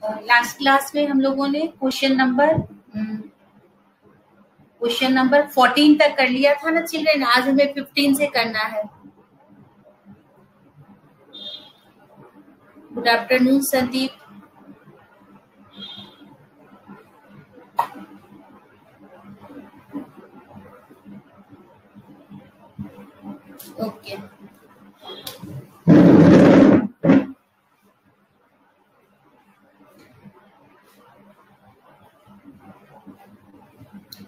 Last class में हम लोगों ने क्वेश्चन नंबर 14 तक कर लिया था ना चिल्ड्रन। आज हमें 15 से करना है। Good afternoon Sandeep. Okay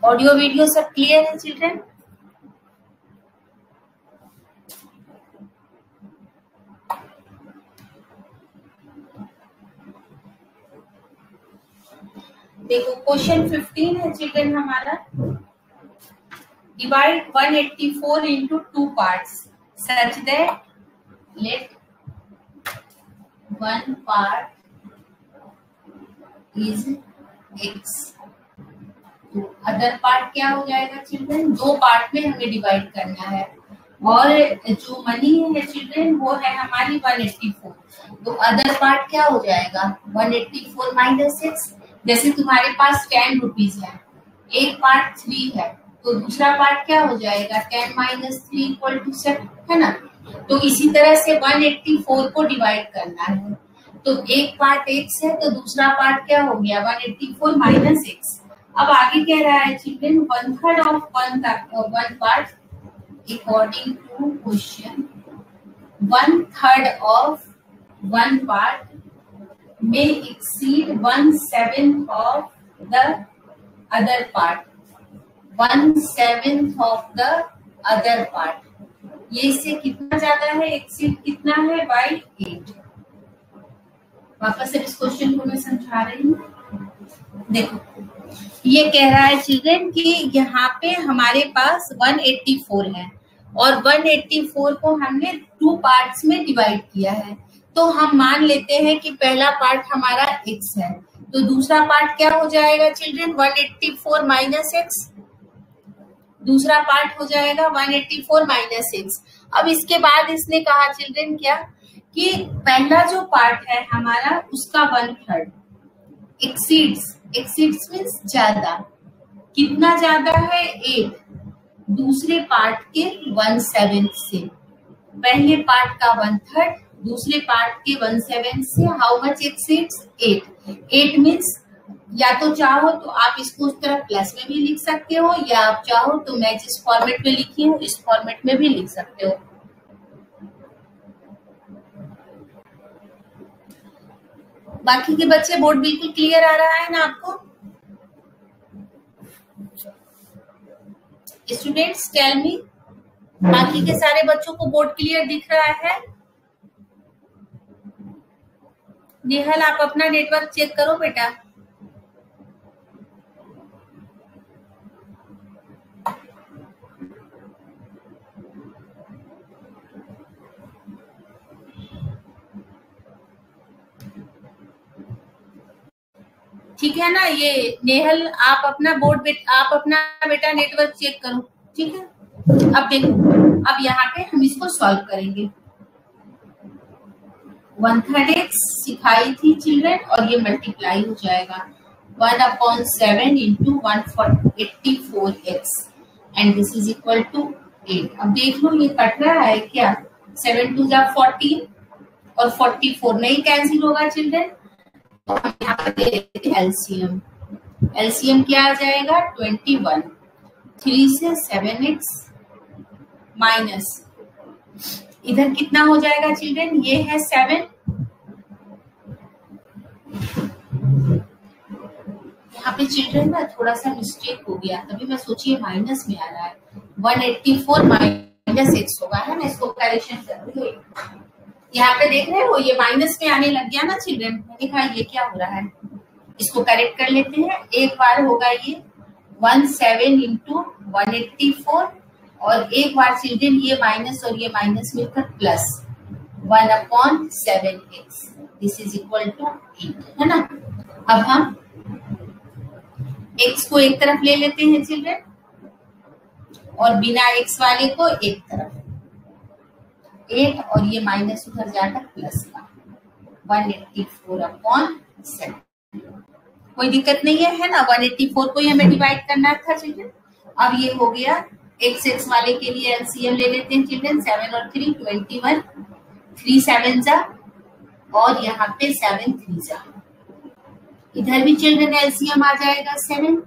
audio video सब क्लियर है चिल्ड्रन? देखो क्वेश्चन 15 है चिल्ड्रन हमारा। Divide 184 into 2 parts such that let one part is x, तो अदर पार्ट क्या हो जाएगा चिल्ड्रन? दो पार्ट में हमें डिवाइड करना है और जो मनी है चिल्ड्रन वो है हमारी 184। तो अदर पार्ट क्या हो जाएगा? 184 माइनस 6। जैसे तुम्हारे पास 10 रुपीज है, एक पार्ट 3 है, तो दूसरा पार्ट क्या हो जाएगा? 10 माइनस 3 इक्वल टू 7, है ना? तो इसी तरह से 184 को डिवाइड करना है। तो एक पार्ट x है तो दूसरा पार्ट क्या हो गया? 184 माइनस x। अब आगे कह रहा है children 1/3 of one part according to question 1/3 of one part may exceed 1/7 of the other part. 1/7 of the other part. ये इससे कितना ज्यादा है? एक्सीड कितना है? by 8। वापस से इस क्वेश्चन को मैं समझा रही हूँ। देखो ये कह रहा है चिल्ड्रन कि यहाँ पे हमारे पास 184 है और 184 को हमने 2 पार्ट्स में डिवाइड किया है। तो हम मान लेते हैं कि पहला पार्ट हमारा x है, तो दूसरा पार्ट क्या हो जाएगा चिल्ड्रन? 184 minus x। दूसरा पार्ट हो जाएगा 184 माइनस x। अब इसके बाद इसने कहा चिल्ड्रन क्या कि पहला जो पार्ट है हमारा उसका 1/3 एक्सीड्स मीन्स ज्यादा। कितना ज्यादा है? 8। दूसरे पार्ट के 1/7 से। पहले पार्ट का 1/3 दूसरे पार्ट के 1/7 से। How much exceeds? 8 मीन्स या तो चाहो तो आप इसको उस तरह प्लस में भी लिख सकते हो, या आप चाहो तो मैं जिस फॉर्मेट में लिखी हूँ इस फॉर्मेट में भी लिख सकते हो। बाकी के बच्चे बोर्ड बिल्कुल क्लियर आ रहा है ना आपको? स्टूडेंट्स टेल मी, बाकी के सारे बच्चों को बोर्ड क्लियर दिख रहा है? नेहल आप अपना नेटवर्क चेक करो बेटा। ठीक है ना? ये नेहल आप अपना बेटा नेटवर्क चेक करो, ठीक है? अब देखो, अब यहाँ पे हम इसको सॉल्व करेंगे। 1/3 x सिखाई थी चिल्ड्रन और ये मल्टीप्लाई हो जाएगा 1/7 into 184x and this is equal to 8। अब देख लो ये कट रहा है क्या? 7 2 जा 14 और 44 नहीं कैंसिल होगा चिल्ड्रन। तो हम यहाँ पर दे देते हैं एलसीएम। एलसीएम क्या आ जाएगा? 21। 3 से 7x माइनस इधर कितना हो जाएगा चिल्ड्रन? ये है 7। यहाँ पे चिल्ड्रन ना थोड़ा सा मिस्टेक हो गया, तभी मैं सोचिए माइनस में आ रहा है। 184 माइनस x होगा, है ना? इसको करेक्शन कर लो। यहाँ पे देख रहे हो ये माइनस में आने लग गया ना चिल्ड्रन। मैंने कहा ये क्या हो रहा है, इसको करेक्ट कर लेते हैं। एक बार होगा ये 17 into 184 और एक बार चिल्ड्रन ये माइनस और ये माइनस मिलकर plus 1/7x। This is equal to 8, है ना? अब हम x को एक तरफ ले लेते हैं चिल्ड्रन और बिना x वाले को एक तरफ। 8 और ये माइनस उधर जाकर प्लस का 184/7 7। कोई दिक्कत नहीं है ना। 184 को ही हमें डिवाइड करना था चिल्ड्रन। अब ये हो गया। x वाले के लिए एलसीएम ले लेते हैं चिल्ड्रन। 7 और 3 21, 3 7 जा, और यहाँ पे 7 3 जा। इधर भी चिल्ड्रन एलसीएम आ जाएगा 7,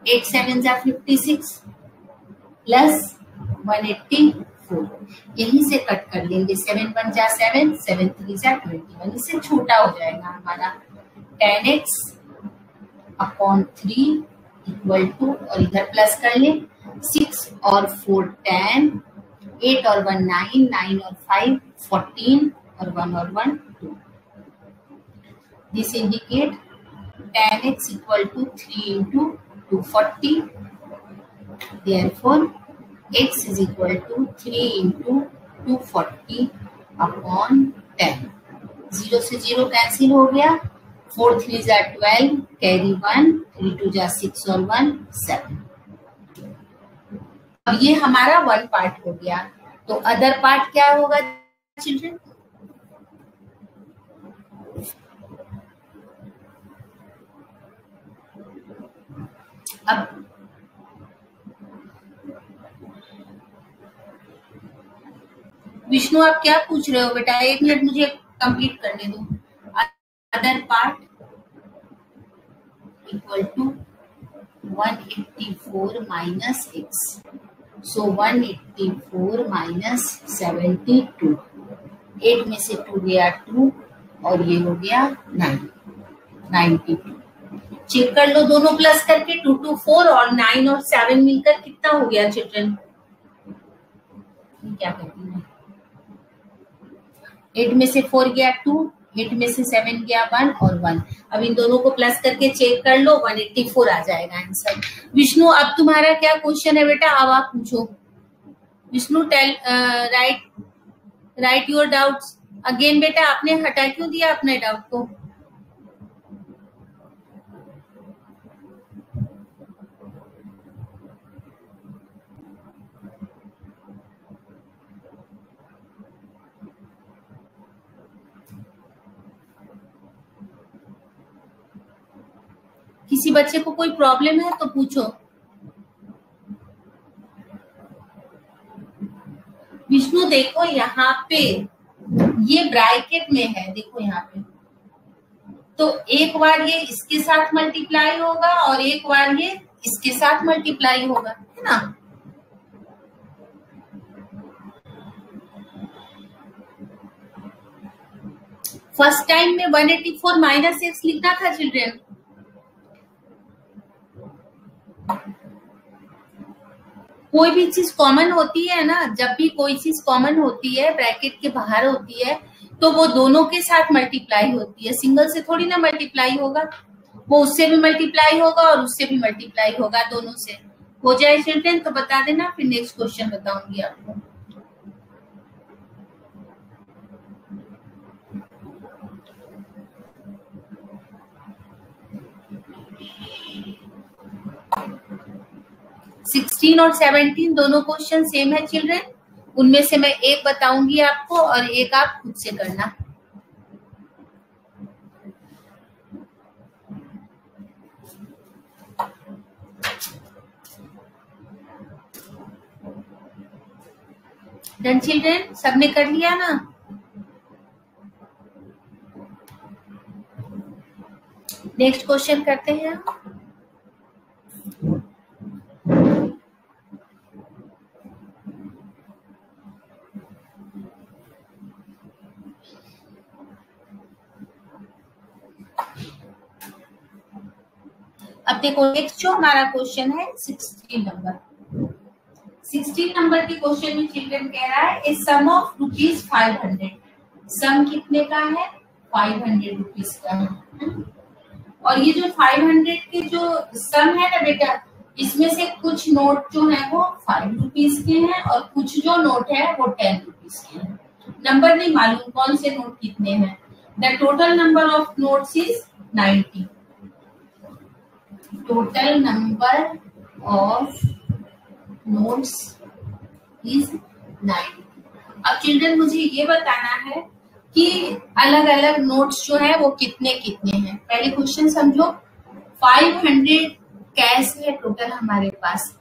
8 7 जा 56 प्लस 184। यहीं से कट कर लेंगे। 7 1 जा 7, 7 3 जा 21। इससे छोटा हो जाएगा हमारा 10x अपॉन 3 इक्वल टू, और इधर प्लस कर ले, 6 और 4 10, 8 और 1 9, 9 और 5 14, और 1 और 1 2। This indicate 10x equal to 3 into 240। Therefore, x is equal to 3 into 240 upon 10। 0 से 0 कैंसिल हो गया। 4 3 जा 12, कैरी 1, 3 2 जा 6 और 1 7। अब ये हमारा वन पार्ट हो गया। तो अदर पार्ट क्या होगा चिल्ड्रन? अब विष्णु आप क्या पूछ रहे हो बेटा? 1 मिनट मुझे कंप्लीट करने दो। Other part equal to 184 minus x। So 184 minus 72। 8 में से 2 गया 2, और ये हो गया 9 92। चेक कर लो दोनों प्लस करके। 2 2 4 और 9 और 7 मिलकर कितना हो गया चिल्ड्रन? क्या करती है? 8 में से 4 गया 2, 8 में से 7 गया 1 और 1। अब इन दोनों को प्लस करके चेक कर लो, 184 आ जाएगा आंसर। विष्णु अब तुम्हारा क्या क्वेश्चन है बेटा? अब आप पूछो। Vishnu tell write your doubts again. बेटा आपने हटा क्यों दिया अपने डाउट को? किसी बच्चे को कोई प्रॉब्लम है तो पूछो। विष्णु देखो यहाँ पे ये ब्रैकेट में है, देखो यहाँ पे। तो एक बार ये इसके साथ मल्टीप्लाई होगा और एक बार ये इसके साथ मल्टीप्लाई होगा, है ना? फर्स्ट टाइम में 184 माइनस x लिखना था चिल्ड्रन। कोई भी चीज कॉमन होती है ना, जब भी कोई चीज कॉमन होती है, ब्रैकेट के बाहर होती है, तो वो दोनों के साथ मल्टीप्लाई होती है। सिंगल से थोड़ी ना मल्टीप्लाई होगा, वो उससे भी मल्टीप्लाई होगा और उससे भी मल्टीप्लाई होगा, दोनों से हो जाए चिल्ड्रन तो बता देना, फिर नेक्स्ट क्वेश्चन बताऊंगी आपको। सिक्सटीन और 17 दोनों क्वेश्चन सेम है चिल्ड्रन। उनमें से मैं एक बताऊंगी आपको और एक आप खुद से करना। डन चिल्ड्रन, सबने कर लिया ना? नेक्स्ट क्वेश्चन करते हैं। अब देखो नेक्स्ट जो हमारा क्वेश्चन है 16 नंबर। 16 नंबर के क्वेश्चन में चिल्ड्रन कह रहा है ए सम ऑफ रुपीज 500। सम कितने का है? 500 रुपीज का है। और ये जो 500 के जो सम है ना बेटा, इसमें से कुछ नोट जो है वो 5 रुपीज के हैं और कुछ जो नोट है वो 10 रुपीज के हैं। नंबर नहीं मालूम कौन से नोट कितने हैं। The total number of notes is 90। Total number of notes is 90। अब चिल्ड्रन मुझे ये बताना है कि अलग अलग नोट्स जो है वो कितने कितने हैं। पहले क्वेश्चन समझो। 500 कैश है टोटल हमारे पास।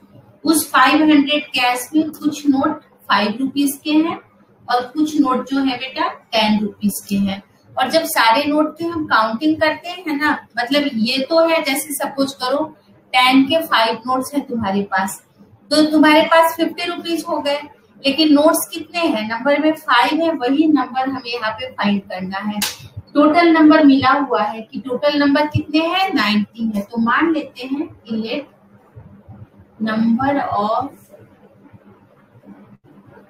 उस 500 कैश में कुछ नोट 5 रुपीज के हैं और कुछ नोट जो है बेटा 10 रुपीज के हैं। और जब सारे नोट की हम काउंटिंग करते हैं ना, मतलब ये तो है, जैसे सपोज करो 10 के 5 नोट्स हैं तुम्हारे पास, तो तुम्हारे पास 50 रुपीज हो गए। लेकिन नोट्स कितने हैं, नंबर में 5 है, वही नंबर हमें यहाँ पे फाइंड करना है। टोटल नंबर मिला हुआ है कि टोटल नंबर कितने हैं, 90 है। तो मान लेते हैं कि let number of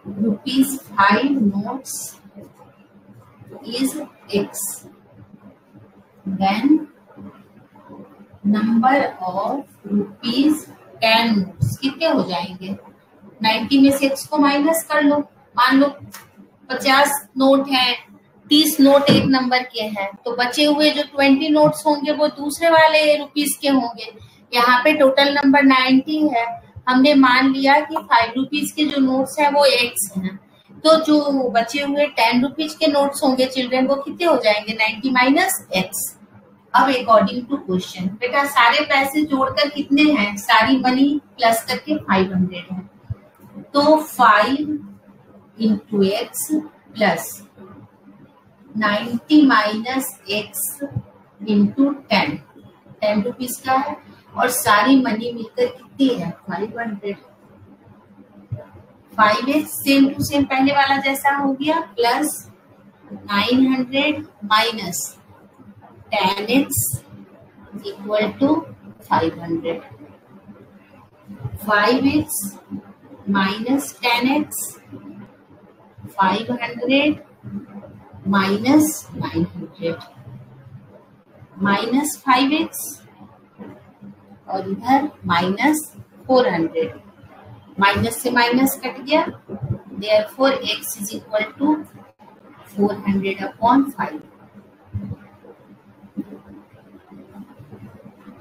₹5 notes is X, then number of ₹10 notes कितने हो जाएंगे, 90 में से X को माइनस कर लो। मान लो 50 नोट हैं, 30 नोट एक नंबर के हैं, तो बचे हुए जो 20 नोट्स होंगे वो दूसरे वाले रुपीस के होंगे। यहाँ पे टोटल नंबर 90 है, हमने मान लिया कि 5 रुपीज के जो नोट्स हैं वो X हैं, तो जो बचे हुए 10 रुपीज के नोट्स होंगे चिल्ड्रन वो कितने हो जाएंगे, 90 माइनस X। अब अकॉर्डिंग टू क्वेश्चन बेटा सारे पैसे जोड़कर कितने हैं, सारी मनी प्लस करके 500 है, तो 5 into X plus 90 minus X into 10 rupees का है, और सारी मनी मिलकर कितनी है, 500। 5x सेम टू सेम पहले वाला जैसा हो गया, plus 900 minus 10x equal to 500। 5x minus 10x 500 minus 900 minus 5x और इधर माइनस 400, माइनस से माइनस कट गया, therefore x is equal to 400 upon 5,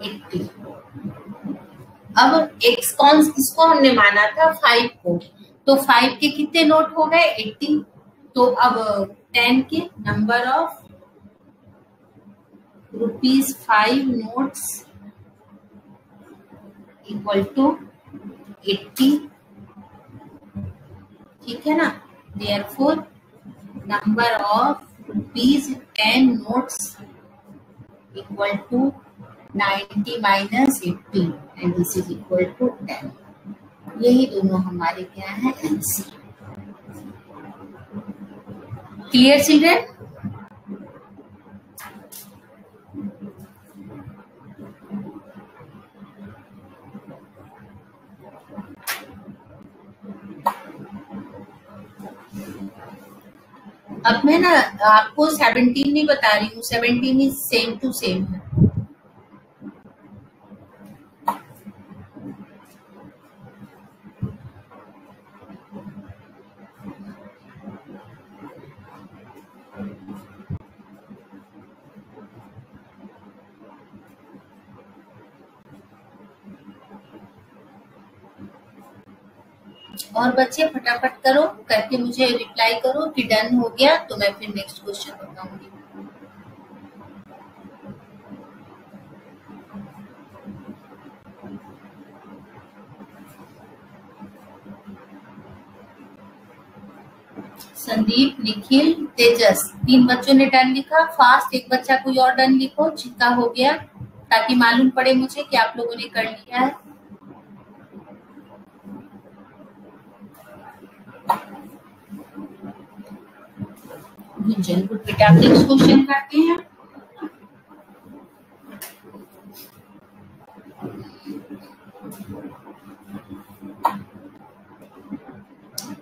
80। अब x कौन, इसको हमने माना था 5 को, तो 5 के कितने नोट हो गए, 80। तो अब 10 के number of ₹5 notes equal to 80, ठीक है ना। Therefore number of ₹10 notes equal to 90 minus 80 and this is equal to 10। यही दोनों हमारे क्या है, आंसर। Clear children? अब मैं ना आपको 17 नहीं बता रही हूँ, 17 इज सेम टू सेम है। और बच्चे फटाफट करो, करके मुझे रिप्लाई करो कि डन हो गया, तो मैं फिर नेक्स्ट क्वेश्चन बताऊंगी। संदीप, निखिल, तेजस, 3 बच्चों ने डन लिखा। फास्ट एक बच्चा कोई और डन लिखो जितना हो गया, ताकि मालूम पड़े मुझे कि आप लोगों ने कर लिया है। गुंजन, गुड बेटा, नेक्स्ट क्वेश्चन करते हैं।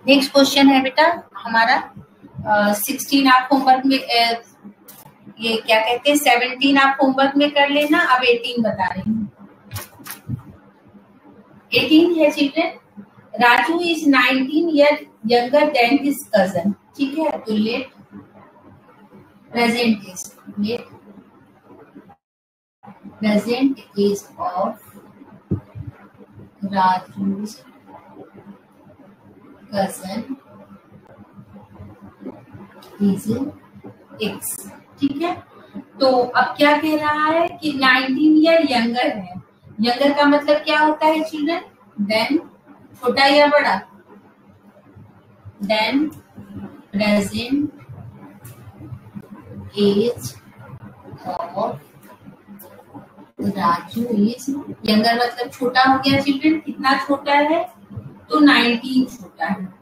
नेक्स्ट क्वेश्चन है बेटा हमारा 16 आप होमवर्क में ये क्या कहते हैं 17 आप होमवर्क में कर लेना। अब 18 बता रही हूँ। 18 है children, Raju is 19 year younger than his cousin, ठीक है। तो लेट प्रेजेंट एज ऑफ राजू's cousin is x, ठीक है। तो अब क्या कह रहा है कि 19 ईयर यंगर है। यंगर का मतलब क्या होता है चिल्ड्रन? देन छोटा या बड़ा, than present age of Raju is younger, मतलब छोटा हो गया चिल्ड्रन। कितना छोटा है? तो 19 छोटा है।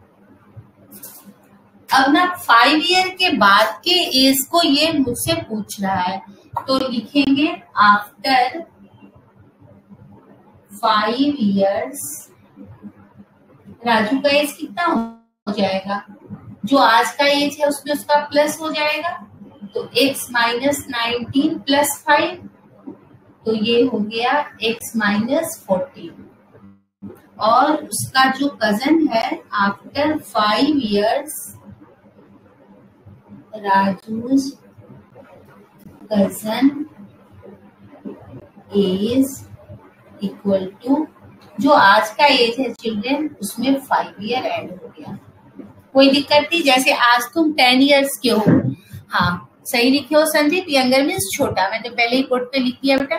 अब ना 5 ईयर के बाद के एज को ये मुझसे पूछ रहा है, तो लिखेंगे आफ्टर 5 ईयर्स राजू का एज कितना हो जाएगा? जो आज का एज है उसमें उसका प्लस हो जाएगा, तो x माइनस 19 प्लस 5, तो ये हो गया x माइनस 14। और उसका जो कजन है after 5 years Raju's cousin age equal to जो आज का एज है चिल्ड्रन उसमें 5 ईयर ऐड हो गया। कोई दिक्कत नहीं? जैसे आज तुम 10 ईयर्स के हो, हाँ सही लिखे हो संदीप, यंगर मीन्स छोटा, मैंने पहले ही बोर्ड पे लिख दिया बेटा।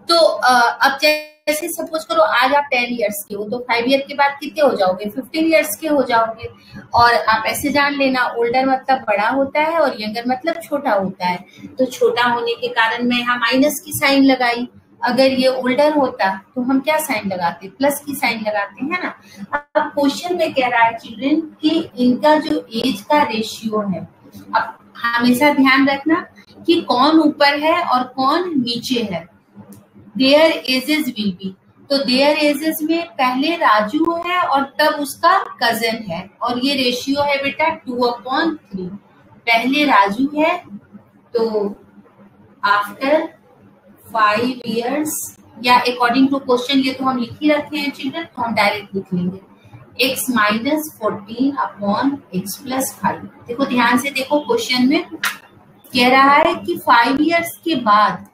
तो अब जैसे सपोज करो आज आप 10 ईयर्स के हो, तो 5 ईयर के बाद कितने हो जाओगे? 15 ईयर्स के हो जाओगे। और आप ऐसे जान लेना, ओल्डर मतलब बड़ा होता है और यंगर मतलब छोटा होता है। तो छोटा होने के कारण मैं यहाँ माइनस की साइन लगाई, अगर ये ओल्डर होता तो हम क्या साइन लगाते? प्लस की साइन लगाते हैं ना। अब क्वेश्चन में कह रहा है चिल्ड्रन कि इनका जो एज का रेशियो है, अब हमेशा ध्यान रखना कि कौन ऊपर है और कौन नीचे है। देयर एजेस विल बी, तो देयर एजेस में पहले राजू है और तब उसका कजन है, और ये रेशियो है बेटा 2/3। पहले राजू है तो आफ्टर 5 ईयर्स, या अकॉर्डिंग टू क्वेश्चन ये तो हम लिख ही रखे हैं चिल्ड्रन, तो हम डायरेक्ट लिख लेंगे x minus 14 upon x plus 5। देखो ध्यान से देखो, क्वेश्चन में कह रहा है कि 5 ईयर्स के बाद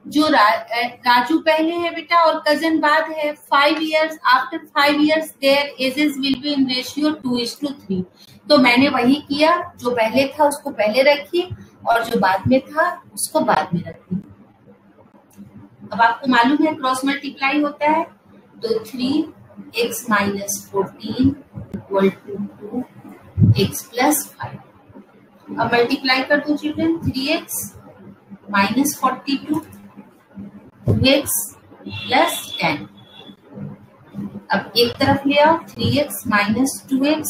जो राजू पहले है बेटा और कजन बाद है। 5 years after 5 years there edges will be in ratio 2:3। तो मैंने वही किया, जो पहले था उसको पहले रखी और जो बाद में था उसको बाद में रखी। अब आपको मालूम है क्रॉस मल्टीप्लाई होता है, तो 3x minus 14 equal to 2x plus 5। अब मल्टीप्लाई कर दो children, 3x minus 42 2x plus 10। अब एक तरफ ले आओ, 3x माइनस 2x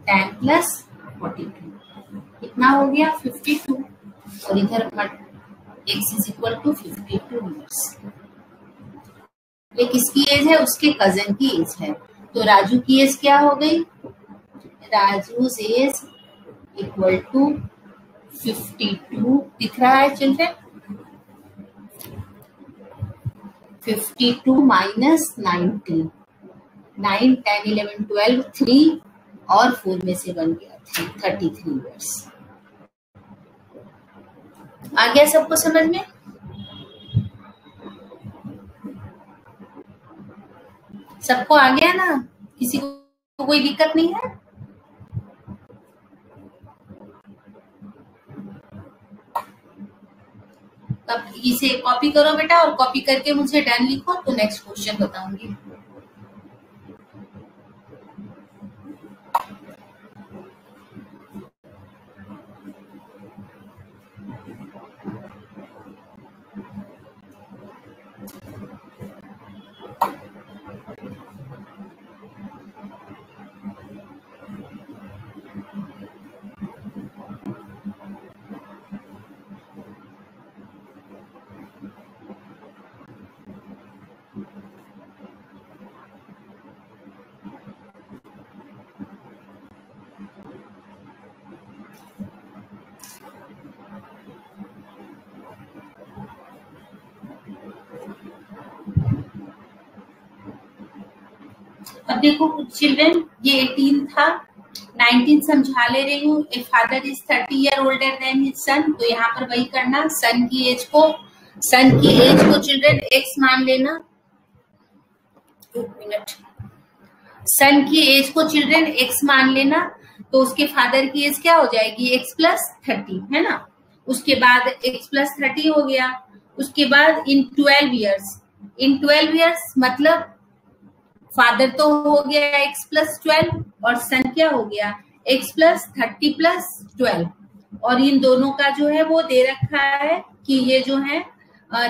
10 प्लस 42 कितना हो गया? 52। और इधर x is equal to 52 years. ये किसकी एज है? उसके कजन की एज है। तो राजू की एज क्या हो गई? राजूज एज इक्वल टू 52 दिख रहा है चिल्ड्रन। 52 माइनस 19, 9 10 11 12 3 और 4 में से बन गया 33 ईयर्स। आ गया सबको समझ में? सबको आ गया ना? किसी को कोई दिक्कत नहीं है? तब इसे कॉपी करो बेटा, और कॉपी करके मुझे डन लिखो, तो नेक्स्ट क्वेश्चन बताऊंगी। अब देखो चिल्ड्रन, ये 18 था, 19 समझा ले रही हूँ। A father is 30 year older than his son, तो यहाँ पर वही करना, सन की एज को चिल्ड्रन x मान लेना। एक मिनट, सन की एज को चिल्ड्रन x मान लेना। तो उसके फादर की एज क्या हो जाएगी x+30, है ना। उसके बाद x+30 हो गया। उसके बाद इन 12 ईयर्स मतलब फादर तो हो गया x+12 और सन क्या हो गया x+30+12, और इन दोनों का जो है वो दे रखा है कि ये जो है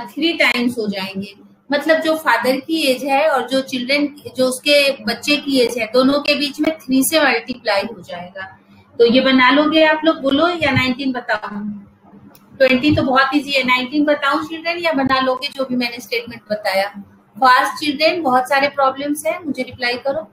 3 टाइम्स हो जाएंगे। मतलब जो फादर की एज है और जो जो उसके बच्चे की एज है, दोनों के बीच में 3 से मल्टीप्लाई हो जाएगा। तो ये बना लोगे आप लोग, बोलो, या 19 बताऊं? 20 तो बहुत इजी है, 19 बताऊं चिल्ड्रन, या बना लोगे जो भी मैंने स्टेटमेंट बताया? फास्ट चिल्ड्रन, बहुत सारे प्रॉब्लम्स हैं, मुझे रिप्लाई करो।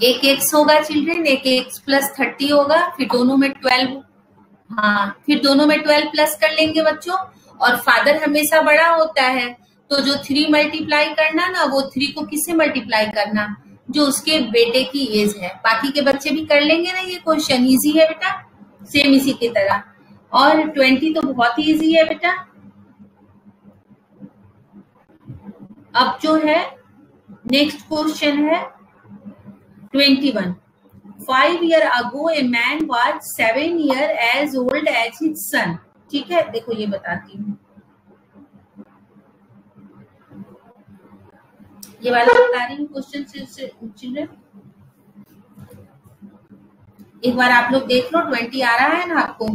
एक x होगा चिल्ड्रन, एक x+30 होगा, फिर दोनों में 12, हाँ फिर दोनों में 12 प्लस कर लेंगे बच्चों। और फादर हमेशा बड़ा होता है, तो जो 3 मल्टीप्लाई करना ना, वो 3 को किससे मल्टीप्लाई करना, जो उसके बेटे की एज है। बाकी के बच्चे भी कर लेंगे ना, ये क्वेश्चन इजी है बेटा, सेम इसी की तरह। और 20 तो बहुत ही इजी है बेटा। अब जो है नेक्स्ट क्वेश्चन है 21। 5 years ago a man was 7 years as old as his son। ठीक है, देखो ये बताती हूँ, ये वाला बता रही हूँ क्वेश्चन चिल्ड्रन। एक बार आप लोग देख लो, 20 आ रहा है ना आपको?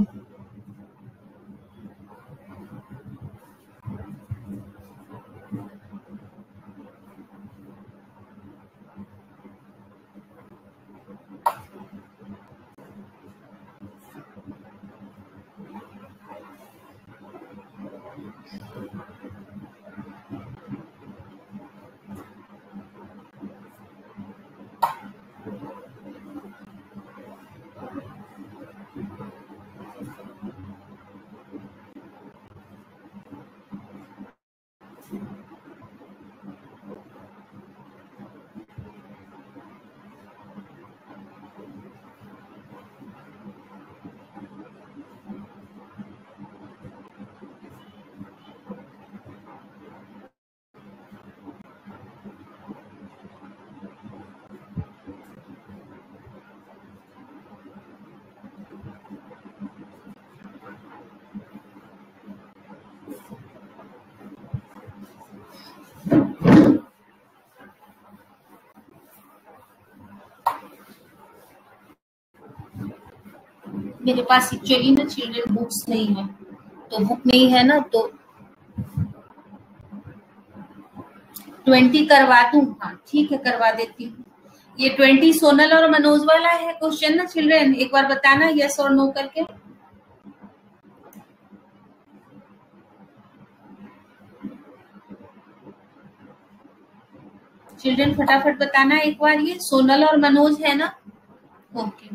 मेरे पास एक्चुअली ना चिल्ड्रन बुक्स नहीं है, तो बुक नहीं है ना, तो 20 करवा दूं? हाँ ठीक है, करवा देती हूँ। ये 20 सोनल और मनोज वाला है क्वेश्चन ना चिल्ड्रन, एक बार बताना यस और नो करके। चिल्ड्रन फटाफट बताना एक बार, ये सोनल और मनोज है ना? ओके,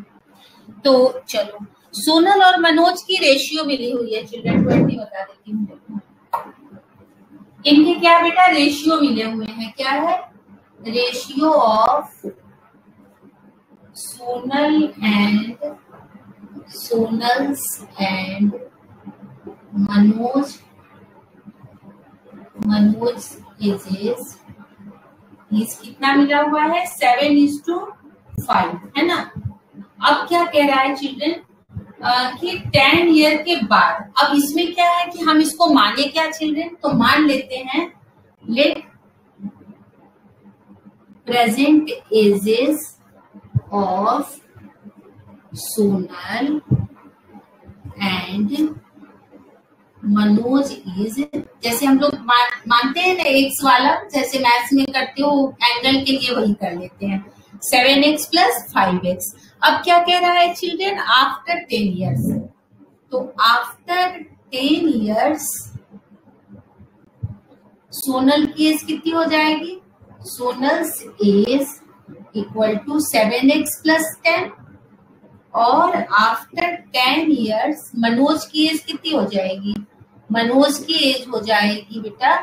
तो चलो, सोनल और मनोज की रेशियो मिली हुई है चिल्ड्रन, 20 बता देती हूँ। इनके क्या बेटा रेशियो मिले हुए हैं, क्या है? Ratio of Sonal's and Manoj ages is कितना मिला हुआ है? 7:5, है ना। अब क्या कह रहा है चिल्ड्रन कि 10 ईयर के बाद, अब इसमें क्या है कि हम इसको माने क्या चिल्ड्रन, तो मान लेते हैं let present ages of Sonal and Manoj is, जैसे हम लोग मानते हैं ना एक्स वाला, जैसे मैथ्स में करते हो एंगल के लिए वही कर लेते हैं, 7x + 5x। अब क्या कह रहा है चिल्ड्रन? आफ्टर 10 ईयर्स, तो आफ्टर 10 ईयर्स सोनल की एज कितनी हो जाएगी? Sonal's as equal to 7x + 10, और आफ्टर 10 ईयर्स मनोज की एज कितनी हो जाएगी? मनोज की एज हो जाएगी बेटा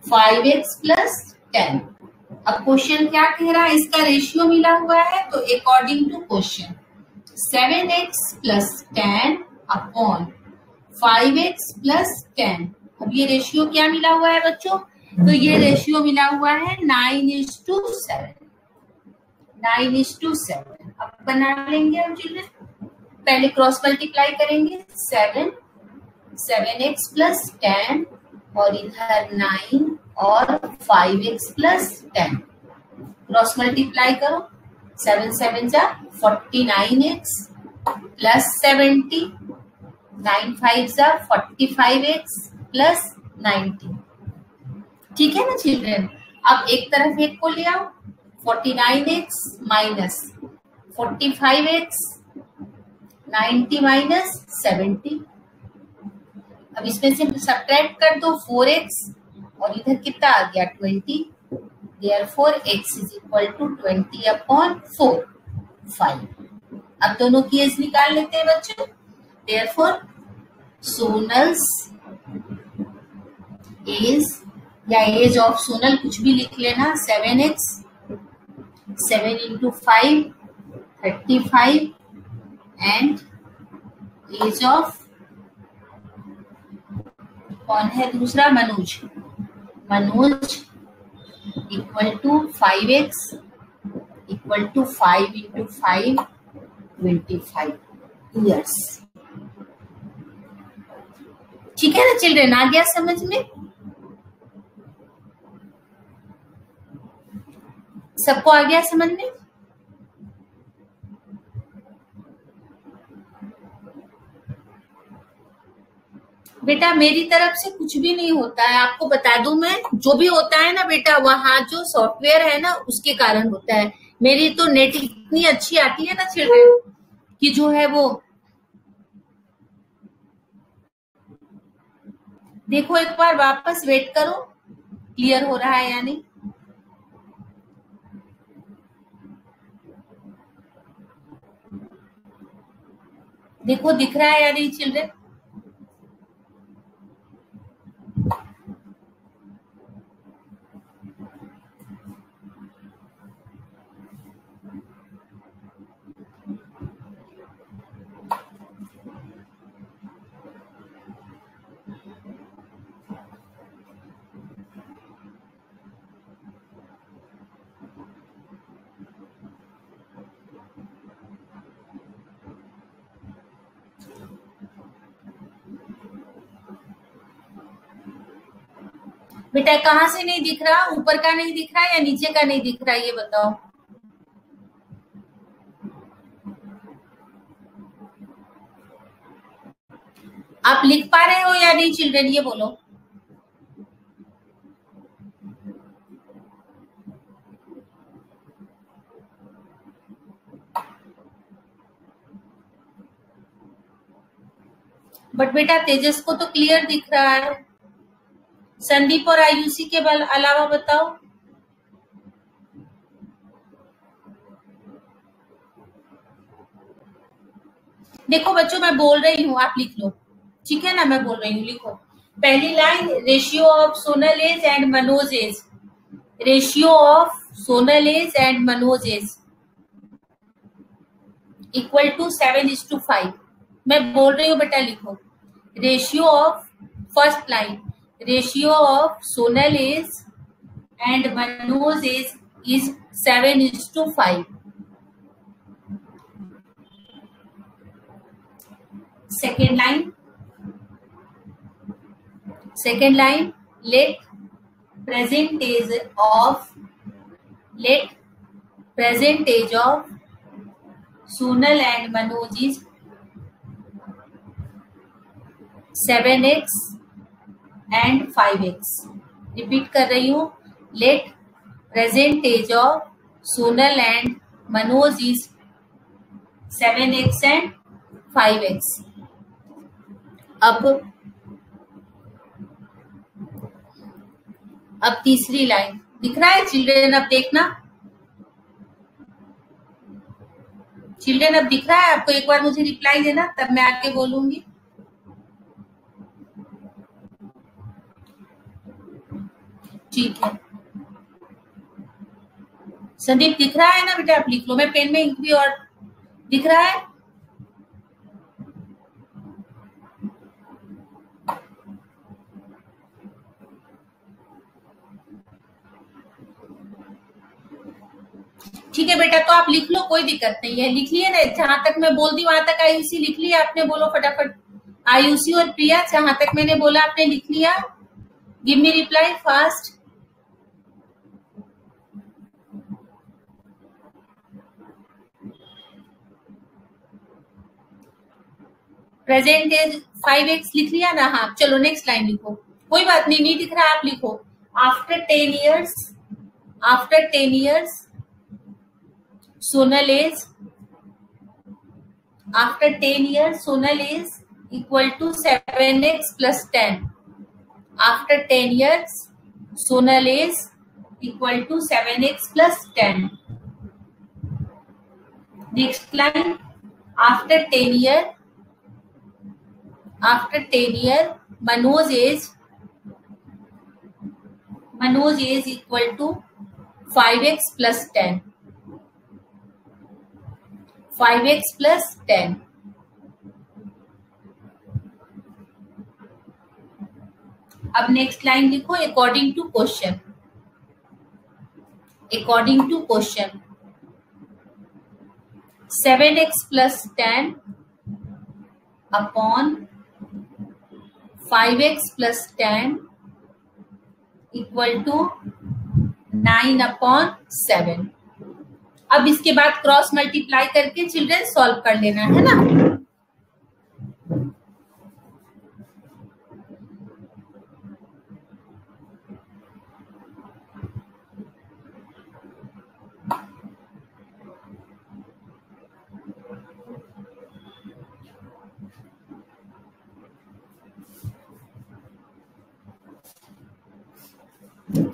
5x + 10। अब क्वेश्चन क्या कह रहा है? इसका रेशियो मिला हुआ है, तो according to question 7x + 10 upon 5x + 10। अब ये रेशियो क्या मिला हुआ है बच्चों? तो ये रेशियो मिला हुआ है 9:7। 9:7 अब बना लेंगे हम चिल्ड्रन। पहले क्रॉस मल्टीप्लाई करेंगे 7x प्लस 10 और इधर 9 और 5x प्लस 10। क्रॉस मल्टीप्लाई करो 7 7 जा 49x प्लस 70, 9 5 जा 45x प्लस 90। ठीक है ना चिल्ड्रन। अब एक तरफ एक को ले आओ 49x माइनस 45x 90 माइनस 70। अब इसमें से सब्ट्रैक्ट कर दो 4x और इधर कितना आ गया 20। Therefore x is equal to 20/4 5। अब दोनों की एज निकाल लेते हैं बच्चों। Therefore सोनल्स एज या एज ऑफ सोनल कुछ भी लिख लेना 7x 7 into 5 35 and as of कौन है दूसरा Manoj. Manoj equal to 5x equal to 5 into 5 25 years. ठीक है ना चिल्ड्रन, आ गया समझ में? सबको आ गया समझ में? बेटा मेरी तरफ से कुछ भी नहीं होता है, आपको बता दूं मैं। जो भी होता है ना बेटा वहां जो सॉफ्टवेयर है ना उसके कारण होता है। मेरी तो नेट इतनी अच्छी आती है ना चिल्ड्रन कि जो है वो देखो एक बार वापस वेट करो क्लियर हो रहा है या नहीं। देखो दिख रहा है या नहीं चिल्ड्रन। बेटा कहाँ से नहीं दिख रहा? ऊपर का नहीं दिख रहा या नीचे का नहीं दिख रहा ये बताओ। आप लिख पा रहे हो या नहीं चिल्ड्रन ये बोलो। बट बेटा तेजस को तो क्लियर दिख रहा है। संदीप और आयुषी के अलावा बताओ। देखो बच्चों मैं बोल रही हूँ आप लिख लो। ठीक है ना, मैं बोल रही हूँ लिखो। पहली line ratio of Sonal age and Manoj age. Ratio of Sonal age and Manoj age equal to 7:5। मैं बोल रही हूँ बेटा लिखो। Ratio of first line ratio of Sonal age and Manoj age is 7:5। second line let present age of Sonal and Manoj is 7x and 5x। Repeat कर रही हूँ। let present age of Sonal and Manoj is 7x and 5x। अब तीसरी line दिख रहा है children. अब देखना चिल्ड्रन, अब दिख रहा है आपको? एक बार मुझे रिप्लाई देना तब मैं आके बोलूंगी। ठीक है संदीप दिख रहा है ना बेटा? आप लिख लो। मैं पेन में इंक भी और दिख रहा है। ठीक है बेटा, तो आप लिख लो, कोई दिक्कत नहीं है, लिख लिए ना, जहां तक मैं बोल दी वहां तक आयुषी लिख लिया आपने, बोलो फटाफट। आयुषी और प्रिया, जहां तक मैंने बोला आपने लिख लिया? Give me reply fast. Present age 5x लिख लिया ना? हाँ चलो नेक्स्ट लाइन लिखो, कोई बात नहीं, नहीं दिख रहा आप लिखो। After 10 years, after 10 years Sonal is, after 10 years Sonal is equal to 7x plus 10. After 10 years Sonal is equal to 7x plus 10. Next line, after 10 year, after 10 year Manoj is equal to 5x plus 10. 5x plus 10. अब next line लिखो, according to question, according to question 7x plus 10 upon 5x plus 10 equal to 9 upon 7। अब इसके बाद cross multiply करके children solve कर लेना है ना।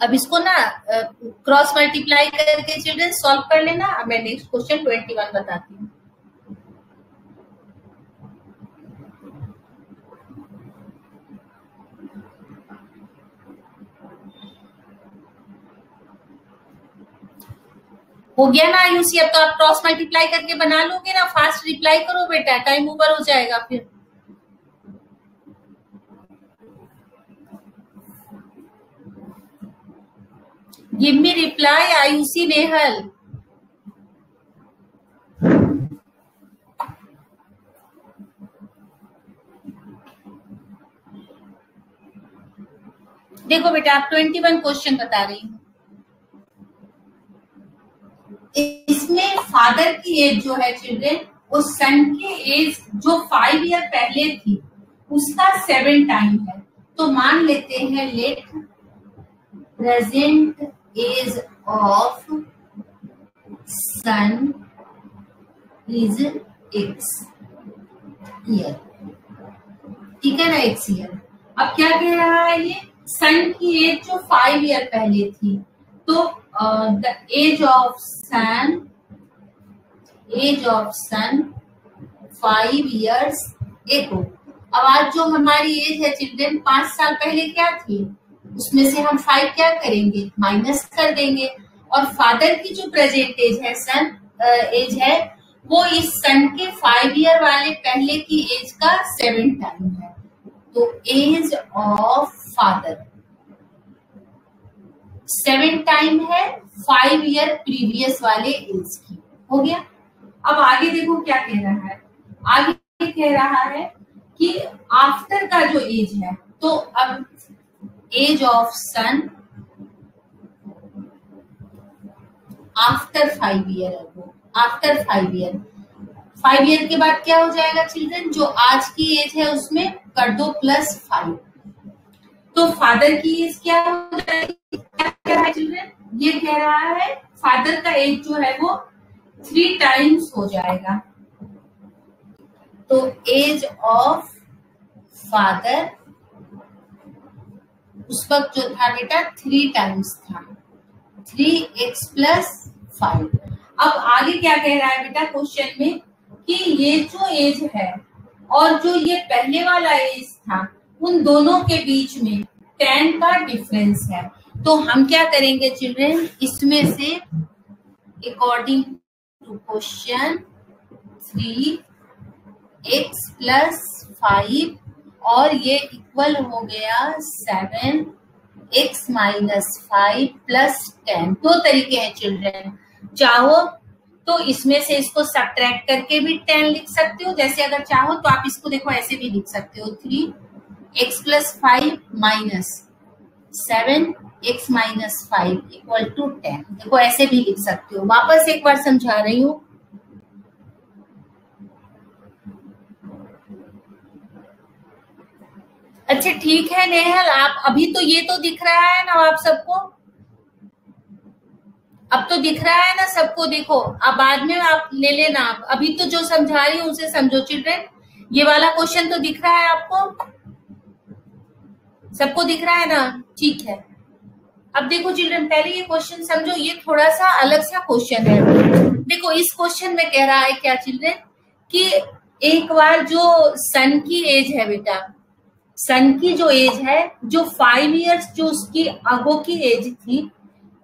अब इसको ना क्रॉस मल्टीप्लाई करके चिल्ड्रन सॉल्व कर लेना। अब मैं नेक्स्ट क्वेश्चन 21 बताती हूँ। हो गया ना आयुषी? अब तो आप क्रॉस मल्टीप्लाई करके बना लोगे ना। फास्ट रिप्लाई करो बेटा, टाइम ओवर हो जाएगा फिर। Give me reply Ayushi Nehal. देखो बेटा, आप 21 क्वेश्चन बता रही हूँ। इसमें फादर की एज जो है चिल्ड्रन, वो सन के एज जो 5 ईयर पहले थी उसका 7 टाइम है। तो मान लेते हैं let present age of son is x year. ठीक है ना, x ईयर। अब क्या कह रहा है ये? सन की एज जो 5 ईयर पहले थी, तो the age of son 5 years ago. अब आज जो हमारी एज है चिल्ड्रन 5 साल पहले क्या थी, उसमें से हम 5 क्या करेंगे, माइनस कर देंगे। और फादर की जो प्रेजेंट एज है, सन एज है, वो इस सन के 5 ईयर वाले पहले की एज का 7 टाइम है। तो एज ऑफ फादर 7 टाइम है 5 ईयर प्रीवियस वाले एज की। हो गया। अब आगे देखो क्या कह रहा है। आगे कह रहा है कि आफ्टर का जो एज है, तो अब age of son after 5 year है वो, आफ्टर 5 ईयर। 5 ईयर के बाद क्या हो जाएगा चिल्ड्रन, जो आज की एज है उसमें कर दो +5। तो फादर की एज क्या हो जाएगी? क्या कह रहा है चिल्ड्रन? ये कह रहा है फादर का एज जो है वो 3 टाइम्स हो जाएगा। तो एज ऑफ फादर उस वक्त जो था बेटा 3 टाइम्स था, 3x + 5। अब आगे क्या कह रहा है बेटा क्वेश्चन में कि ये जो एज है और जो ये पहले वाला एज था, उन दोनों के बीच में 10 का डिफरेंस है। तो हम क्या करेंगे चिल्ड्रन, इसमें से अकॉर्डिंग टू क्वेश्चन 3x + 5 और ये इक्वल हो गया 7x - 5 + 10। 2 तरीके हैं चिल्ड्रन। चाहो तो इसमें से इसको सब्ट्रैक्ट करके भी 10 लिख सकते हो, जैसे अगर चाहो तो आप इसको देखो ऐसे भी लिख सकते हो 3x+5 minus 7x minus 5 equal to 10। देखो ऐसे भी लिख सकते हो। वापस एक बार समझा रही हूँ। अच्छा ठीक है नेहल, आप अभी तो ये तो दिख रहा है ना आप सबको, अब तो दिख रहा है ना सबको। देखो अब बाद में आप ले लेना, आप अभी तो जो समझा रही हूँ उसे समझो चिल्ड्रन। ये वाला क्वेश्चन तो दिख रहा है आपको, सबको दिख रहा है ना? ठीक है। अब देखो चिल्ड्रन पहले ये क्वेश्चन समझो, ये थोड़ा सा अलग सा क्वेश्चन है। देखो इस क्वेश्चन में कह रहा है क्या चिल्ड्रन कि एक बार जो सन की एज है बेटा, सन की जो एज है, जो 5 इयर्स जो उसकी अगो की एज थी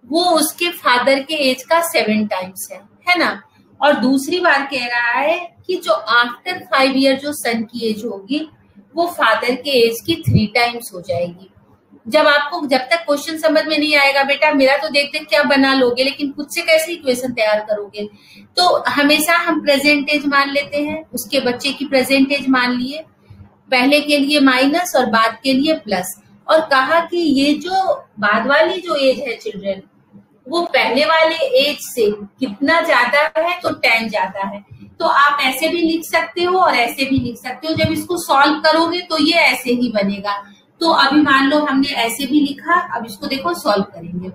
वो उसके फादर के एज का 7 टाइम्स है ना। और दूसरी बार कह रहा है कि जो आफ्टर 5 ईयर जो सन की एज होगी वो फादर के एज की 3 टाइम्स हो जाएगी। जब तक क्वेश्चन समझ में नहीं आएगा बेटा, मेरा तो देखते क्या बना लोगे, लेकिन खुद से कैसे इक्वेशन तैयार करोगे। तो हमेशा हम प्रेजेंट एज मान लेते हैं, उसके बच्चे की प्रेजेंट एज मान लिए, पहले के लिए माइनस और बाद के लिए प्लस, और कहा कि ये जो बाद वाली जो एज है चिल्ड्रन वो पहले वाले एज से कितना ज्यादा है, तो 10 ज्यादा है। तो आप ऐसे भी लिख सकते हो और ऐसे भी लिख सकते हो। जब इसको सॉल्व करोगे तो ये ऐसे ही बनेगा। तो अभी मान लो हमने ऐसे भी लिखा, अब इसको देखो सॉल्व करेंगे।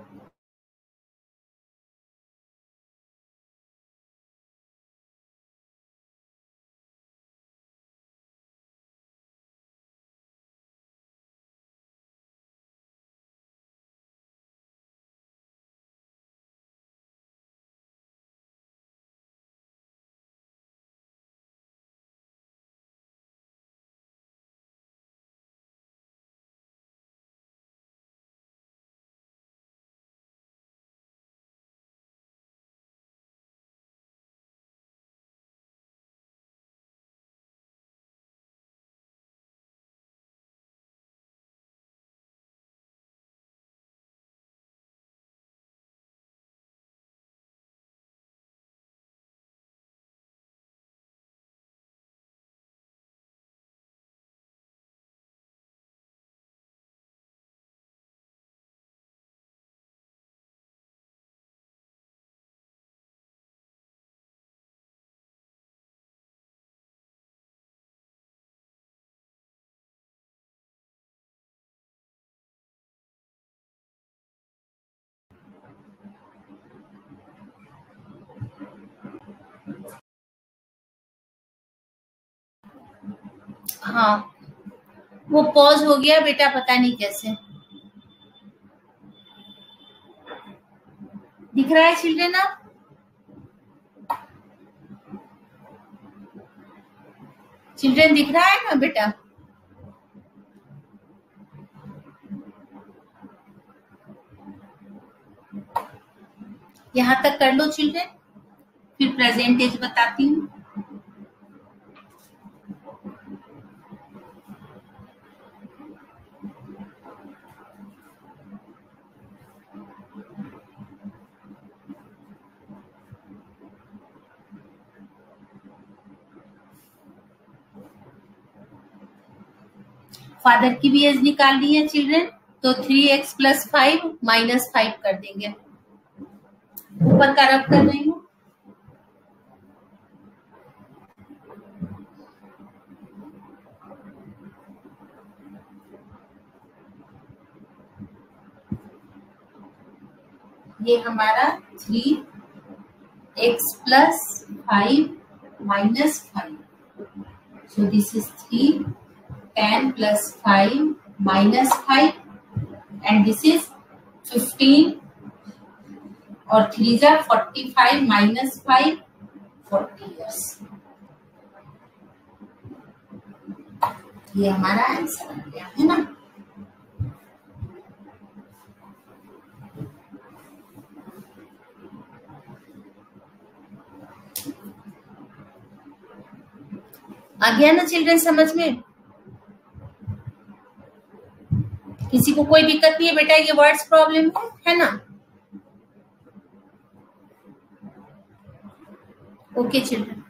हाँ वो पॉज हो गया बेटा, पता नहीं कैसे। दिख रहा है चिल्ड्रन? आप चिल्ड्रन दिख रहा है ना बेटा? यहाँ तक कर लो चिल्ड्रन, फिर प्रेजेंटेज बताती हूँ। फादर की भी एज निकालनी है चिल्ड्रन, तो 3x+5 माइनस 5 कर देंगे। ऊपर का रब कर रही हूँ। ये हमारा 3x+5 minus 5, so this is 3 10 plus 5 minus 5 and this is 15 और 3 जा 45 minus 5 40 years। ये हमारा आंसर आ गया है ना। आ गया ना चिल्ड्रन समझ में? किसी को कोई दिक्कत नहीं है बेटा? ये वर्ड्स प्रॉब्लम है ना? Okay, children.